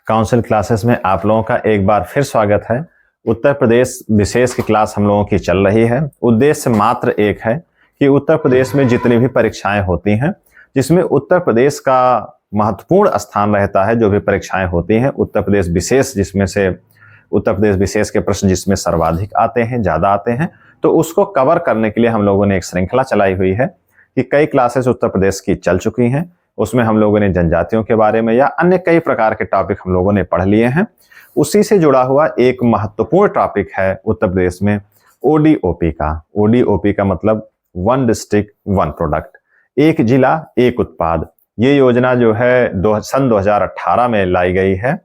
Council classes में आप लोगों का एक बार फिर स्वागत है। उत्तर प्रदेश विशेष की क्लास हम लोगों की चल रही है। उद्देश्य मात्र एक है कि उत्तर प्रदेश में जितनी भी परीक्षाएं होती हैं, जिसमें उत्तर प्रदेश का महत्वपूर्ण स्थान रहता है, जो भी परीक्षाएं होती हैं उत्तर प्रदेश विशेष, जिसमें से उत्तर प्रदेश विशेष के प्रश्न जिसमें सर्वाधिक आते हैं, ज़्यादा आते हैं, तो उसको कवर करने के लिए हम लोगों ने एक श्रृंखला चलाई हुई है कि कई क्लासेस उत्तर प्रदेश की चल चुकी हैं। उसमें हम लोगों ने जनजातियों के बारे में या अन्य कई प्रकार के टॉपिक हम लोगों ने पढ़ लिए हैं। उसी से जुड़ा हुआ एक महत्वपूर्ण टॉपिक है उत्तर प्रदेश में ओडीओपी का। ओडीओपी का मतलब वन डिस्ट्रिक्ट वन प्रोडक्ट, एक जिला एक उत्पाद। ये योजना जो है सन 2018 में लाई गई है,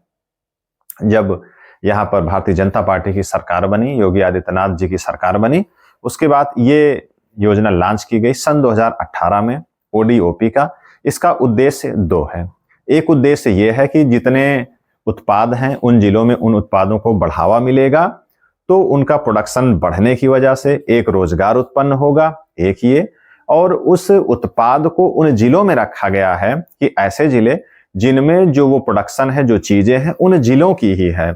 जब यहाँ पर भारतीय जनता पार्टी की सरकार बनी, योगी आदित्यनाथ जी की सरकार बनी। उसके बाद ये योजना लॉन्च की गई सन 2018 में ओडीओपी का। इसका उद्देश्य दो है। एक उद्देश्य ये है कि जितने उत्पाद हैं उन जिलों में उन उत्पादों को बढ़ावा मिलेगा, तो उनका प्रोडक्शन बढ़ने की वजह से एक रोजगार उत्पन्न होगा, एक ये, और उस उत्पाद को उन जिलों में रखा गया है कि ऐसे जिले जिनमें जो वो प्रोडक्शन है, जो चीजें हैं उन जिलों की ही है,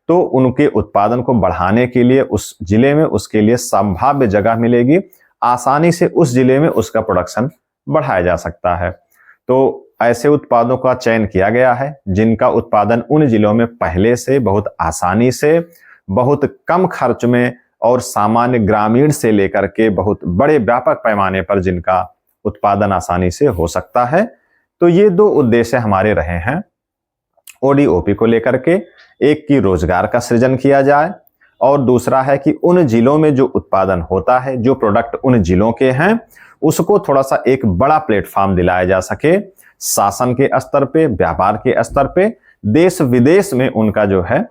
तो उनके उत्पादन को बढ़ाने के लिए उस जिले में उसके लिए संभाव्य जगह मिलेगी, आसानी से उस जिले में उसका प्रोडक्शन बढ़ाया जा सकता है। तो ऐसे उत्पादों का चयन किया गया है जिनका उत्पादन उन जिलों में पहले से बहुत आसानी से, बहुत कम खर्च में और सामान्य ग्रामीण से लेकर के बहुत बड़े व्यापक पैमाने पर जिनका उत्पादन आसानी से हो सकता है। तो ये दो उद्देश्य हमारे रहे हैं ओडीओपी को लेकर के। एक की रोजगार का सृजन किया जाए और दूसरा है कि उन जिलों में जो उत्पादन होता है, जो प्रोडक्ट उन जिलों के हैं, उसको थोड़ा सा एक बड़ा प्लेटफॉर्म दिलाया जा सके, शासन के स्तर पे, व्यापार के स्तर पे, देश विदेश में उनका जो है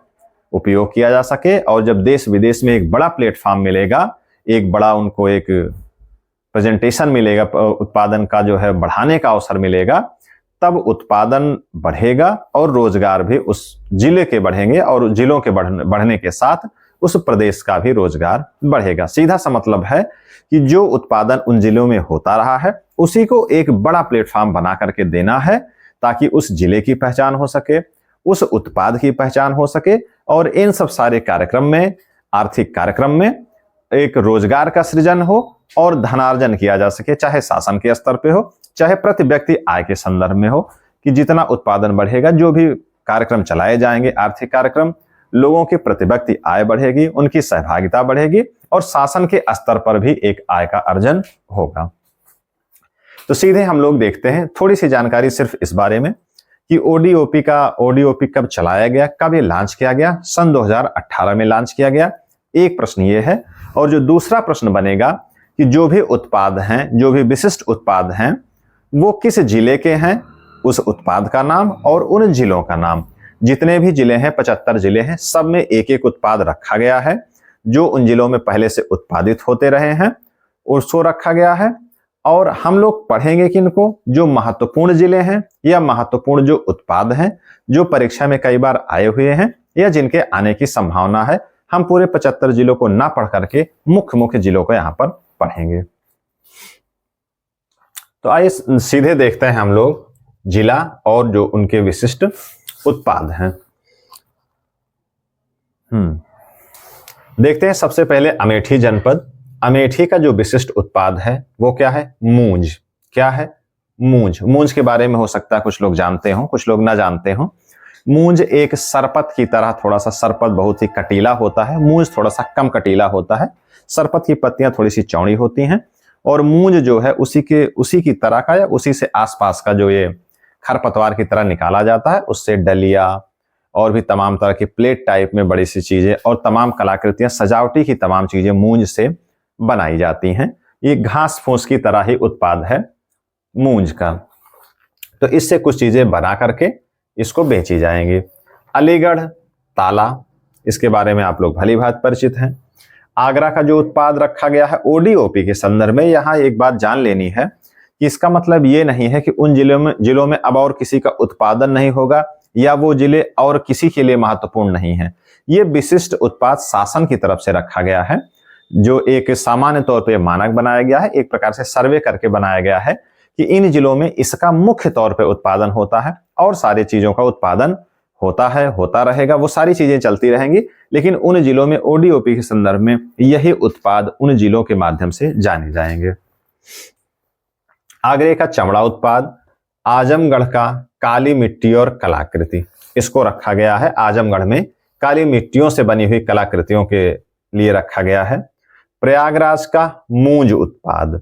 उपयोग किया जा सके। और जब देश विदेश में एक बड़ा प्लेटफॉर्म मिलेगा, एक बड़ा उनको एक प्रेजेंटेशन मिलेगा, उत्पादन का जो है बढ़ाने का अवसर मिलेगा, तब उत्पादन बढ़ेगा और रोजगार भी उस जिले के बढ़ेंगे और जिलों के बढ़ने के साथ उस प्रदेश का भी रोजगार बढ़ेगा। सीधा सा मतलब है कि जो उत्पादन उन जिलों में होता रहा है उसी को एक बड़ा प्लेटफॉर्म बना करके देना है, ताकि उस जिले की पहचान हो सके, उस उत्पाद की पहचान हो सके, और इन सब सारे कार्यक्रम में, आर्थिक कार्यक्रम में एक रोजगार का सृजन हो और धनार्जन किया जा सके, चाहे शासन के स्तर पे हो, चाहे प्रति व्यक्ति आय के संदर्भ में हो, कि जितना उत्पादन बढ़ेगा, जो भी कार्यक्रम चलाए जाएंगे, आर्थिक कार्यक्रम, लोगों की प्रति व्यक्ति आय बढ़ेगी, उनकी सहभागिता बढ़ेगी और शासन के स्तर पर भी एक आय का अर्जन होगा। तो सीधे हम लोग देखते हैं थोड़ी सी जानकारी सिर्फ इस बारे में कि ओडीओपी कब चलाया गया, कब ये लॉन्च किया गया। सन 2018 में लॉन्च किया गया। एक प्रश्न ये है। और जो दूसरा प्रश्न बनेगा कि जो भी उत्पाद हैं, जो भी विशिष्ट उत्पाद हैं, वो किस जिले के हैं, उस उत्पाद का नाम और उन जिलों का नाम। जितने भी जिले हैं, 75 जिले हैं, सब में एक एक उत्पाद रखा गया है जो उन जिलों में पहले से उत्पादित होते रहे हैं, उसको रखा गया है। और हम लोग पढ़ेंगे किनको, जो महत्वपूर्ण जिले हैं या महत्वपूर्ण जो उत्पाद हैं, जो परीक्षा में कई बार आए हुए हैं या जिनके आने की संभावना है। हम पूरे 75 जिलों को ना पढ़ करके मुख्य जिलों को यहां पर पढ़ेंगे। तो आइए सीधे देखते हैं हम लोग जिला और जो उनके विशिष्ट उत्पाद हैं। देखते हैं सबसे पहले अमेठी जनपद। अमेठी का जो विशिष्ट उत्पाद है वो क्या है? मूंज। क्या है? मूंज। मूंज के बारे में हो सकता है कुछ लोग जानते हो, कुछ लोग ना जानते हो। मूंज एक सरपत की तरह, थोड़ा सा सरपत बहुत ही कटीला होता है, मूंज थोड़ा सा कम कटीला होता है। सरपत की पत्तियां थोड़ी सी चौड़ी होती हैं और मूंज जो है उसी की तरह का या उसी से आसपास का जो ये खरपतवार की तरह निकाला जाता है, उससे डलिया और भी तमाम तरह की प्लेट टाइप में बड़ी सी चीजें और तमाम कलाकृतियां, सजावटी की तमाम चीजें मूंज से बनाई जाती हैं। ये घास फूस की तरह ही उत्पाद है मूंज का। तो इससे कुछ चीजें बना करके इसको बेची जाएंगी। अलीगढ़ ताला, इसके बारे में आप लोग भली भांति परिचित हैं। आगरा का जो उत्पाद रखा गया है ओडीओपी के संदर्भ में, यहाँ एक बात जान लेनी है कि इसका मतलब ये नहीं है कि उन जिलों में अब और किसी का उत्पादन नहीं होगा या वो जिले और किसी के लिए महत्वपूर्ण नहीं है। ये विशिष्ट उत्पाद शासन की तरफ से रखा गया है, जो एक सामान्य तौर पे मानक बनाया गया है, एक प्रकार से सर्वे करके बनाया गया है कि इन जिलों में इसका मुख्य तौर पे उत्पादन होता है और सारी चीजों का उत्पादन होता है, होता रहेगा, वो सारी चीजें चलती रहेंगी, लेकिन उन जिलों में ओडीओपी के संदर्भ में यही उत्पाद उन जिलों के माध्यम से जाने जाएंगे। आगरे का चमड़ा उत्पाद, आजमगढ़ का काली मिट्टी और कलाकृति, इसको रखा गया है। आजमगढ़ में काली मिट्टियों से बनी हुई कलाकृतियों के लिए रखा गया है। प्रयागराज का मूंज उत्पाद,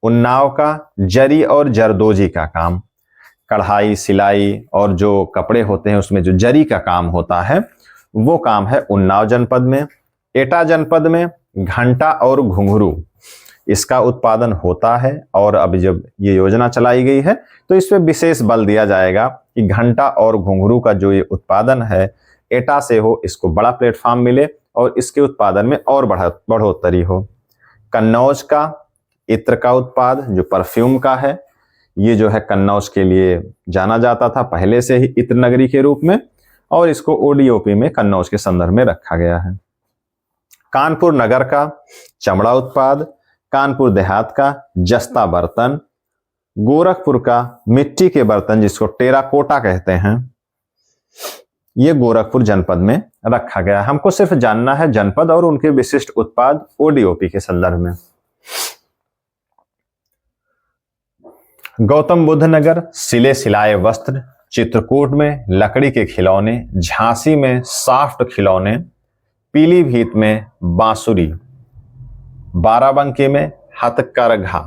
उन्नाव का जरी और जरदोजी का काम, कढ़ाई सिलाई और जो कपड़े होते हैं उसमें जो जरी का काम होता है वो काम है उन्नाव जनपद में। एटा जनपद में घंटा और घुंघरू, इसका उत्पादन होता है, और अब जब ये योजना चलाई गई है तो इस पर विशेष बल दिया जाएगा कि घंटा और घुंघरू का जो ये उत्पादन है एटा से हो, इसको बड़ा प्लेटफॉर्म मिले और इसके उत्पादन में और बढ़ोतरी हो। कन्नौज का इत्र का उत्पाद जो परफ्यूम का है, ये जो है कन्नौज के लिए जाना जाता था पहले से ही इत्र नगरी के रूप में, और इसको ओडीओपी में कन्नौज के संदर्भ में रखा गया है। कानपुर नगर का चमड़ा उत्पाद, कानपुर देहात का जस्ता बर्तन, गोरखपुर का मिट्टी के बर्तन जिसको टेराकोटा कहते हैं, ये गोरखपुर जनपद में रखा गया। हमको सिर्फ जानना है जनपद और उनके विशिष्ट उत्पाद ओडीओपी के संदर्भ में। गौतम बुद्ध नगर सिले सिलाए वस्त्र, चित्रकूट में लकड़ी के खिलौने, झांसी में सॉफ्ट खिलौने, पीलीभीत में बांसुरी, बाराबंकी में हथकरघा,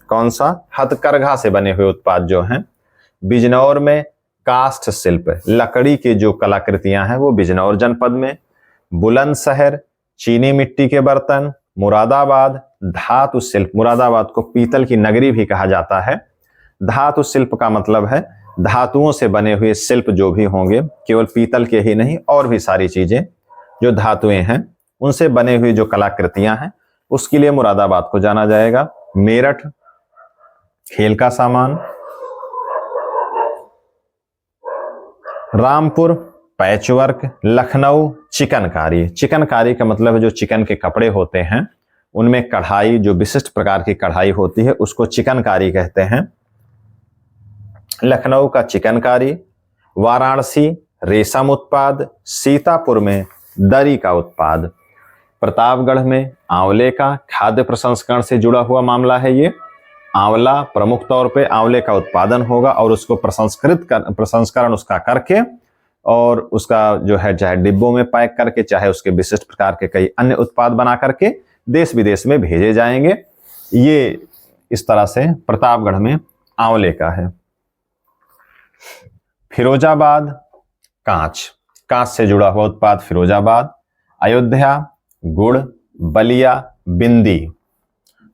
कौन सा, हथकरघा से बने हुए उत्पाद जो हैं, बिजनौर में काष्ठ शिल्प, लकड़ी के जो कलाकृतियां हैं वो बिजनौर जनपद में, बुलंदशहर चीनी मिट्टी के बर्तन, मुरादाबाद धातु शिल्प, मुरादाबाद को पीतल की नगरी भी कहा जाता है। धातु शिल्प का मतलब है धातुओं से बने हुए शिल्प जो भी होंगे, केवल पीतल के ही नहीं और भी सारी चीजें जो धातुएं हैं उनसे बने हुए जो कलाकृतियां हैं उसके लिए मुरादाबाद को जाना जाएगा। मेरठ खेल का सामान, रामपुर पैचवर्क, लखनऊ चिकनकारी, चिकनकारी का मतलब है जो चिकन के कपड़े होते हैं उनमें कढ़ाई, जो विशिष्ट प्रकार की कढ़ाई होती है उसको चिकनकारी कहते हैं। लखनऊ का चिकनकारी, वाराणसी रेशम उत्पाद, सीतापुर में दरी का उत्पाद, प्रतापगढ़ में आंवले का खाद्य प्रसंस्करण से जुड़ा हुआ मामला है। ये आंवला प्रमुख तौर पे आंवले का उत्पादन होगा और उसको प्रसंस्करण उसका करके और उसका जो है चाहे डिब्बों में पैक करके चाहे उसके विशिष्ट प्रकार के कई अन्य उत्पाद बना करके देश विदेश में भेजे जाएंगे। ये इस तरह से प्रतापगढ़ में आंवले का है। फिरोजाबाद कांच, कांच से जुड़ा हुआ उत्पाद फिरोजाबाद, अयोध्या गुड़, बलिया बिंदी,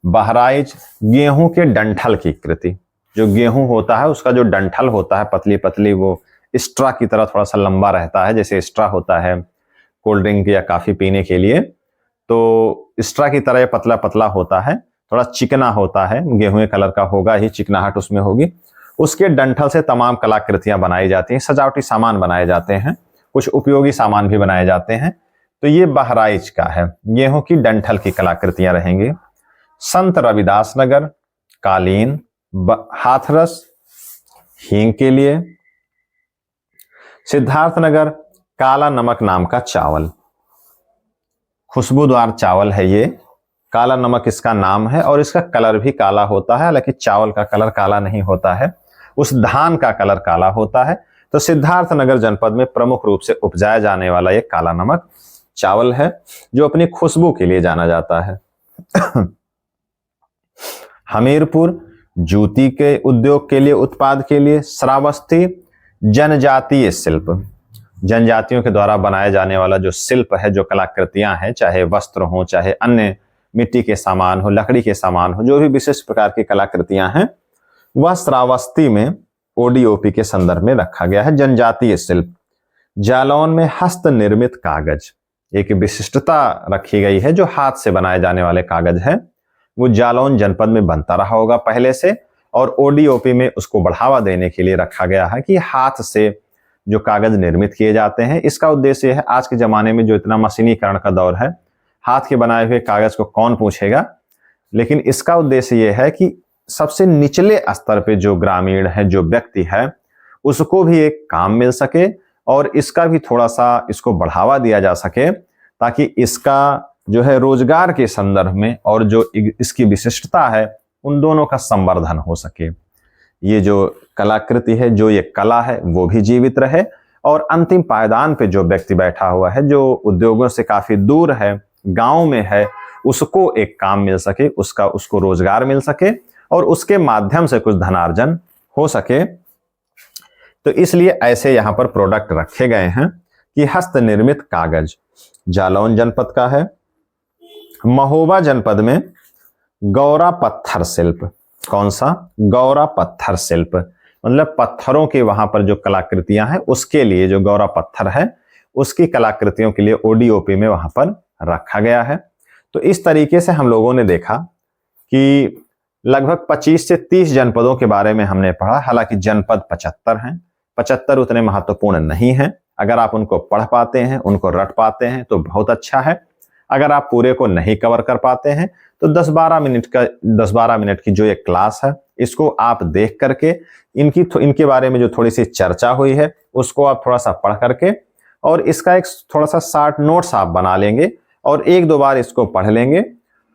बहराइच गेहूं के डंठल की कृति, जो गेहूं होता है उसका जो डंठल होता है पतली पतली, वो स्ट्रा की तरह थोड़ा सा लंबा रहता है, जैसे स्ट्रा होता है कोल्ड ड्रिंक या काफी पीने के लिए, तो स्ट्रा की तरह पतला पतला होता है, थोड़ा चिकना होता है, गेहूं कलर का होगा ही, चिकनाहट उसमें होगी। उसके डंठल से तमाम कलाकृतियां बनाई जाती हैं, सजावटी सामान बनाए जाते हैं, कुछ उपयोगी सामान भी बनाए जाते हैं। तो ये बहराइच का है, गेहूं की डंठल की कलाकृतियां रहेंगी। संत रविदास नगर कालीन, हाथरस हींग के लिए। सिद्धार्थनगर काला नमक नाम का चावल, खुशबूदार चावल है ये, काला नमक इसका नाम है और इसका कलर भी काला होता है, हालांकि चावल का कलर काला नहीं होता है, उस धान का कलर काला होता है। तो सिद्धार्थनगर जनपद में प्रमुख रूप से उपजाया जाने वाला ये काला नमक चावल है जो अपनी खुशबू के लिए जाना जाता है। हमीरपुर जूती के उद्योग के लिए, उत्पाद के लिए। श्रावस्ती जनजातीय शिल्प, जनजातियों के द्वारा बनाया जाने वाला जो शिल्प है, जो कलाकृतियां हैं, चाहे वस्त्र हो चाहे अन्य मिट्टी के सामान हो, लकड़ी के सामान हो, जो भी विशिष्ट प्रकार की कलाकृतियां हैं वह श्रावस्ती में ओडीओपी के संदर्भ में रखा गया है। जनजातीय शिल्प। जालौन में हस्त निर्मित कागज, एक विशिष्टता रखी गई है, जो हाथ से बनाए जाने वाले कागज है वो जालौन जनपद में बनता रहा होगा पहले से, और ओडीओपी में उसको बढ़ावा देने के लिए रखा गया है कि हाथ से जो कागज निर्मित किए जाते हैं। इसका उद्देश्य यह है, आज के जमाने में जो इतना मशीनीकरण का दौर है, हाथ के बनाए हुए कागज को कौन पूछेगा, लेकिन इसका उद्देश्य यह है कि सबसे निचले स्तर पे जो ग्रामीण है, जो व्यक्ति है, उसको भी एक काम मिल सके और इसका भी थोड़ा सा इसको बढ़ावा दिया जा सके, ताकि इसका जो है रोजगार के संदर्भ में और जो इसकी विशिष्टता है उन दोनों का संवर्धन हो सके। ये जो कलाकृति है, जो ये कला है, वो भी जीवित रहे और अंतिम पायदान पे जो व्यक्ति बैठा हुआ है, जो उद्योगों से काफी दूर है, गांव में है, उसको एक काम मिल सके, उसको रोजगार मिल सके और उसके माध्यम से कुछ धनार्जन हो सके। तो इसलिए ऐसे यहाँ पर प्रोडक्ट रखे गए हैं कि हस्त निर्मित कागज जालौन जनपद का है। महोबा जनपद में गौरा पत्थर शिल्प, कौन सा? गौरा पत्थर शिल्प, मतलब पत्थरों के वहां पर जो कलाकृतियां हैं उसके लिए जो गौरा पत्थर है उसकी कलाकृतियों के लिए ओडीओपी में वहां पर रखा गया है। तो इस तरीके से हम लोगों ने देखा कि लगभग 25 से 30 जनपदों के बारे में हमने पढ़ा। हालांकि जनपद 75 हैं, 75 उतने महत्वपूर्ण नहीं हैं। अगर आप उनको पढ़ पाते हैं, उनको रट पाते हैं तो बहुत अच्छा है। अगर आप पूरे को नहीं कवर कर पाते हैं तो 10-12 मिनट की जो ये क्लास है इसको आप देख करके इनके बारे में जो थोड़ी सी चर्चा हुई है उसको आप थोड़ा सा पढ़ करके और इसका एक थोड़ा सा शार्ट नोट्स आप बना लेंगे और 1-2 बार इसको पढ़ लेंगे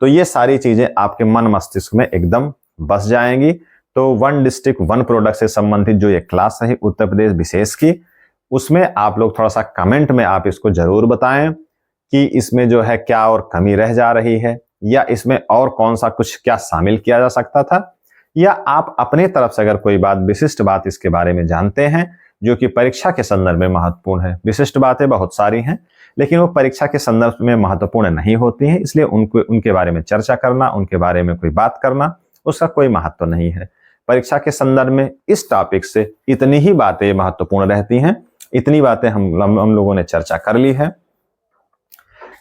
तो ये सारी चीजें आपके मन मस्तिष्क में एकदम बस जाएंगी। तो वन डिस्ट्रिक्ट वन प्रोडक्ट से संबंधित जो ये क्लास है उत्तर प्रदेश विशेष की, उसमें आप लोग थोड़ा सा कमेंट में आप इसको जरूर बताएं कि इसमें जो है क्या और कमी रह जा रही है या इसमें और कौन सा कुछ क्या शामिल किया जा सकता था, या आप अपने तरफ से अगर कोई बात विशिष्ट बात इसके बारे में जानते हैं जो कि परीक्षा के संदर्भ में महत्वपूर्ण है। विशिष्ट बातें बहुत सारी हैं लेकिन वो परीक्षा के संदर्भ में महत्वपूर्ण नहीं होती हैं, इसलिए उनके बारे में चर्चा करना, उनके बारे में कोई बात करना उसका कोई महत्व नहीं है। परीक्षा के संदर्भ में इस टॉपिक से इतनी ही बातें महत्वपूर्ण रहती हैं, इतनी बातें हम लोगों ने चर्चा कर ली है।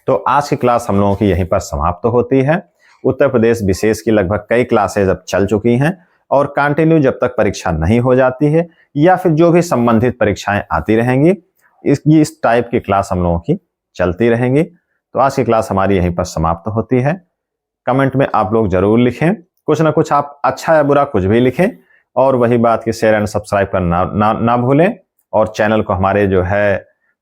तो आज की क्लास हम लोगों की यहीं पर समाप्त होती है। उत्तर प्रदेश विशेष की लगभग कई क्लासेज अब चल चुकी हैं और कंटिन्यू जब तक परीक्षा नहीं हो जाती है या फिर जो भी संबंधित परीक्षाएं आती रहेंगी इस टाइप की क्लास हम लोगों की चलती रहेंगी। तो आज की क्लास हमारी यहीं पर समाप्त होती है। कमेंट में आप लोग जरूर लिखें, कुछ ना कुछ आप अच्छा या बुरा कुछ भी लिखें और वही बात की शेयर एंड सब्सक्राइब करना ना भूलें और चैनल को हमारे जो है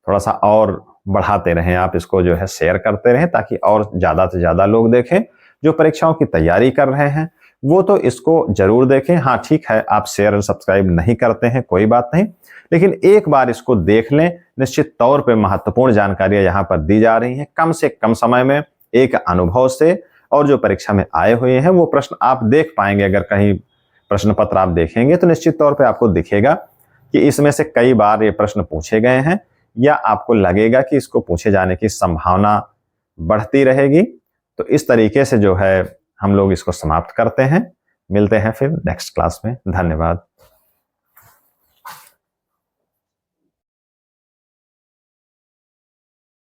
थोड़ा सा और बढ़ाते रहें, आप इसको जो है शेयर करते रहें ताकि और ज्यादा से ज्यादा लोग देखें। जो परीक्षाओं की तैयारी कर रहे हैं वो तो इसको जरूर देखें। हाँ ठीक है, आप शेयर और सब्सक्राइब नहीं करते हैं कोई बात नहीं, लेकिन एक बार इसको देख लें। निश्चित तौर पे महत्वपूर्ण जानकारियां यहाँ पर दी जा रही हैं कम से कम समय में, एक अनुभव से, और जो परीक्षा में आए हुए हैं वो प्रश्न आप देख पाएंगे। अगर कहीं प्रश्न पत्र आप देखेंगे तो निश्चित तौर पर आपको दिखेगा कि इसमें से कई बार ये प्रश्न पूछे गए हैं या आपको लगेगा कि इसको पूछे जाने की संभावना बढ़ती रहेगी। तो इस तरीके से जो है हम लोग इसको समाप्त करते हैं। मिलते हैं फिर नेक्स्ट क्लास में। धन्यवाद।